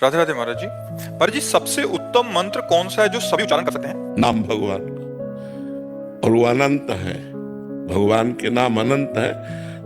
राधे राधे महाराज जी। महाराज जी, सबसे उत्तम मंत्र कौन सा है जो सभी उच्चारण कर सकते हैं? नाम भगवान और वो अनंत है। भगवान के नाम अनंत है,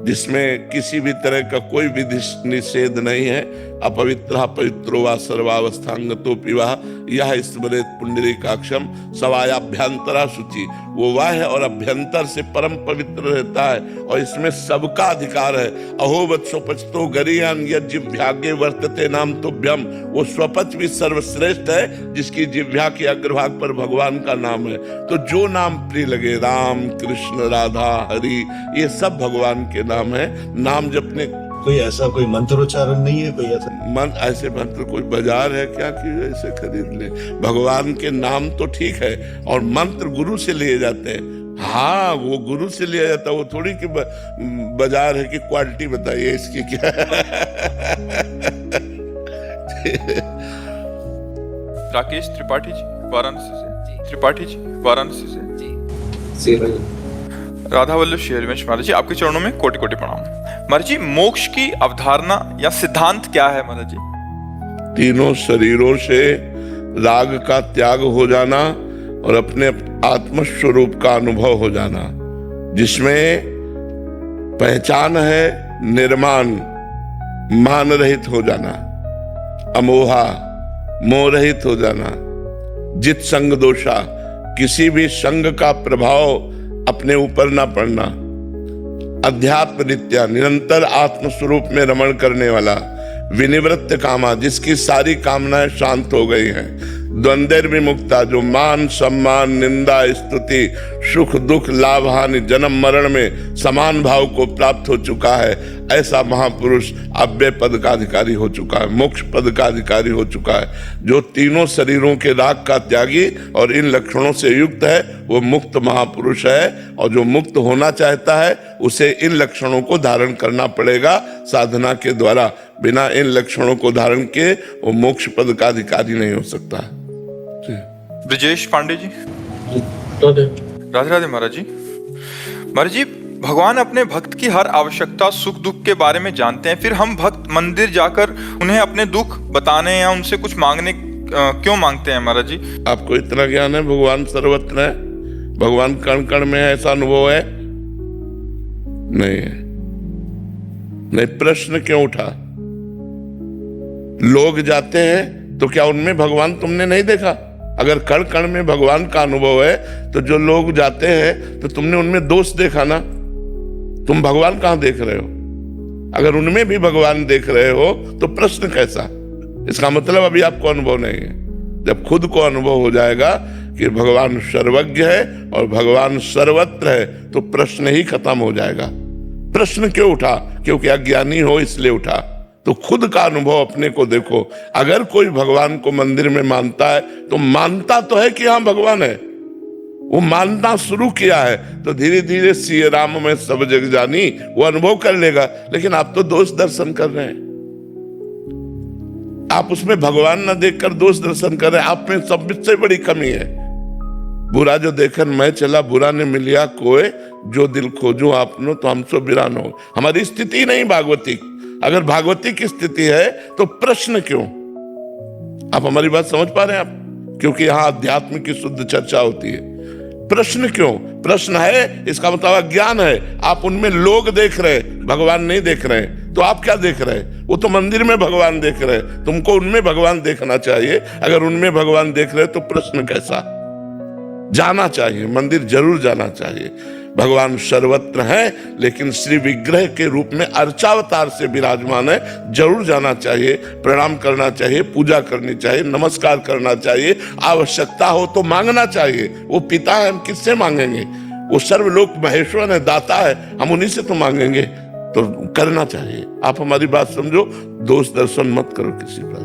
जिसमें किसी भी तरह का कोई विधि निषेध नहीं है। अपवित्र पवित्रो वा सर्वावस्थांगतो पिवा यह स्मरेत पुंडरीकाक्षम सवायाभ्यंतरा शुचि। वो वाह और अभ्यंतर से परम पवित्र रहता है और इसमें सबका अधिकार है। अहोवत स्वपचतो गरियान यज्ञभाग्य वर्तते नाम तुभ्यम। वो स्वपच भी सर्वश्रेष्ठ है जिसकी जिह्वा के अग्रभाग पर भगवान का नाम है। तो जो नाम प्रिय लगे, राम कृष्ण राधा हरि, ये सब भगवान के नाम है। नाम जपने कोई ऐसा कोई मंत्रोच्चारण नहीं है, कोई ऐसा मन ऐसे मंत्र कोई बाजार है क्या कि ऐसे खरीद ले? भगवान के नाम तो ठीक है, और मंत्र गुरु से लिए जाते हैं। हाँ, वो गुरु से लिया जाता है, वो थोड़ी कि बाजार है कि क्वालिटी बताइए इसकी क्या राकेश त्रिपाठी जी वाराणसी से। त्रिपाठी जी वाराणसी से। राधा वल्लभ शेरवंश महाराज जी, आपके चरणों में कोटि कोटि प्रणाम। महाराज जी, मोक्ष की अवधारणा या सिद्धांत क्या है महाराज जी? तीनों शरीरों से राग का त्याग हो जाना और अपने आत्मस्वरूप का अनुभव हो जाना, जिसमें पहचान है निर्माण, मान रहित हो जाना, अमोहा मोह रहित हो जाना, जित संग दोषा, किसी भी संग का प्रभाव अपने ऊपर ना पड़ना, अध्यात्म नित्या, निरंतर आत्मस्वरूप में रमण करने वाला, विनिवृत्त कामा, जिसकी सारी कामनाएं शांत हो गई हैं, द्वंद्व विमुक्ता, जो मान सम्मान निंदा स्तुति सुख दुख लाभ हानि जन्म मरण में समान भाव को प्राप्त हो चुका है, ऐसा महापुरुष अव्यय पद का अधिकारी हो चुका है, मोक्ष पद का अधिकारी हो चुका है। जो तीनों शरीरों के राग का त्यागी और इन लक्षणों से युक्त है, वो मुक्त महापुरुष है। और जो मुक्त होना चाहता है उसे इन लक्षणों को धारण करना पड़ेगा साधना के द्वारा। बिना इन लक्षणों को धारण के वो मोक्ष पद का अधिकारी नहीं हो सकता। ब्रजेश पांडे जी। राधे राधे महाराज जी। महाराज जी, भगवान अपने भक्त की हर आवश्यकता सुख दुख के बारे में जानते हैं, फिर हम भक्त मंदिर जाकर उन्हें अपने दुख बताने या उनसे कुछ मांगने क्यों मांगते हैं महाराज जी? आपको इतना ज्ञान है भगवान सर्वत्र है, भगवान कण कण में है, ऐसा अनुभव है? नहीं है। नहीं, प्रश्न क्यों उठा? लोग जाते हैं तो क्या उनमें भगवान तुमने नहीं देखा? अगर कण कण में भगवान का अनुभव है तो जो लोग जाते हैं तो तुमने उनमें दोष देखा ना? तुम भगवान कहां देख रहे हो? अगर उनमें भी भगवान देख रहे हो तो प्रश्न कैसा? इसका मतलब अभी आपको अनुभव नहीं है। जब खुद को अनुभव हो जाएगा कि भगवान सर्वज्ञ है और भगवान सर्वत्र है तो प्रश्न ही खत्म हो जाएगा। प्रश्न क्यों उठा? क्योंकि अज्ञानी हो इसलिए उठा। तो खुद का अनुभव अपने को देखो। अगर कोई भगवान को मंदिर में मानता है तो मानता तो है कि हाँ भगवान है, वो मानना शुरू किया है तो धीरे धीरे सिय राम में सब जग जानी वो अनुभव कर लेगा। लेकिन आप तो दोष दर्शन कर रहे हैं, आप उसमें भगवान न देखकर दोष दर्शन कर रहे हैं। आप में सबसे बड़ी कमी है। बुरा जो देखन मैं चला बुरा ने मिलिया कोय, जो दिल खोजो आपनो तो हमसो बिरान हो। हमारी स्थिति नहीं भागवती। अगर भागवती की स्थिति है तो प्रश्न क्यों? आप हमारी बात समझ पा रहे हैं आप? क्योंकि यहाँ अध्यात्म की शुद्ध चर्चा होती है। प्रश्न क्यों? प्रश्न है इसका मतलब ज्ञान है। आप उनमें लोग देख रहे, भगवान नहीं देख रहे, तो आप क्या देख रहे? वो तो मंदिर में भगवान देख रहे, तुमको उनमें भगवान देखना चाहिए। अगर उनमें भगवान देख रहे तो प्रश्न कैसा? जाना चाहिए, मंदिर जरूर जाना चाहिए। भगवान सर्वत्र हैं, लेकिन श्री विग्रह के रूप में अर्चावतार से विराजमान है। जरूर जाना चाहिए, प्रणाम करना चाहिए, पूजा करनी चाहिए, नमस्कार करना चाहिए। आवश्यकता हो तो मांगना चाहिए। वो पिता है, हम किससे मांगेंगे? वो सर्वलोक महेश्वर है, दाता है, हम उन्हीं से तो मांगेंगे। तो करना चाहिए। आप हमारी बात समझो, दोष दर्शन मत करो किसी पर।